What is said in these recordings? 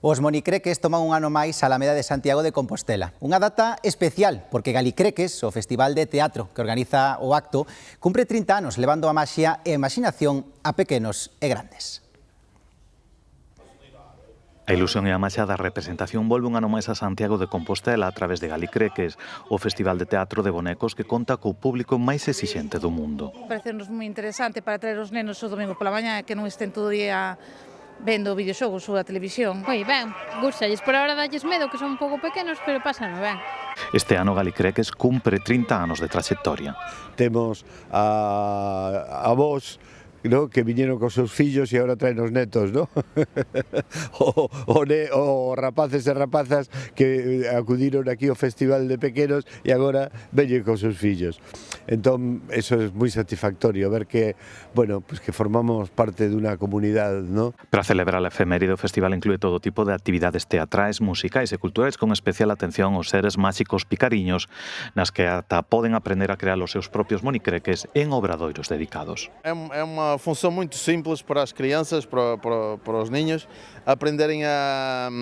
Os monicreques toman un ano máis a Alameda de Santiago de Compostela. Unha data especial, porque Galicreques, o festival de teatro que organiza o acto, cumpre 30 anos levando a maxia e a imaxinación a pequenos e grandes. A ilusión e a maxia da representación volve un ano máis a Santiago de Compostela a través de Galicreques, o festival de teatro de bonecos que conta co público máis exixente do mundo. Parecenos moi interesante para traer os nenos o domingo pola mañá que non estén todo o día vendo videoxogos ou a televisión. Moi ben, gústalles, por ahora dalles medo que son un pouco pequenos, pero pásano ben. Este ano Galicreques cumpre 30 anos de trayectoria. Temos a vos, ¿no?, que viñeron cos seus fillos e agora traen os netos, ¿no? o rapaces e rapazas que acudiron aquí ao Festival de Pequenos e agora veñen cos seus fillos. Entón, eso é moi satisfactorio, ver que, bueno, pues que formamos parte dunha comunidade, ¿no? Para celebrar a efeméride, o festival inclúe todo tipo de actividades teatrais, musicais e culturais con especial atención aos seres máxicos picariños, nas que ata poden aprender a crear os seus propios monicreques en obradoiros dedicados. É uma função muito simples para as crianças, para os ninhos, aprenderem a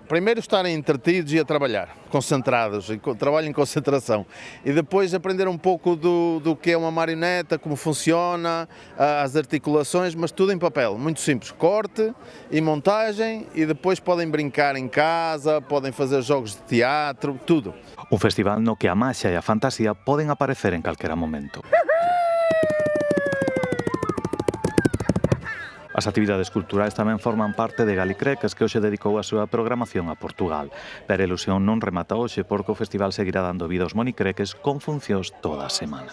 primeiro estarem entretidos e a trabalhar, concentrados, trabalho em concentração, e depois aprender um pouco do que é uma marioneta, como funciona, as articulações, mas tudo em papel, muito simples, corte e montagem, e depois podem brincar em casa, podem fazer jogos de teatro, tudo. Un festival no que a maxia e a fantasía poden aparecer en calquera momento. As actividades culturais tamén forman parte de Galicreques, que hoxe dedicou a súa programación a Portugal. Pero a ilusión non remata hoxe porque o festival seguirá dando vida aos monicreques con funcións toda a semana.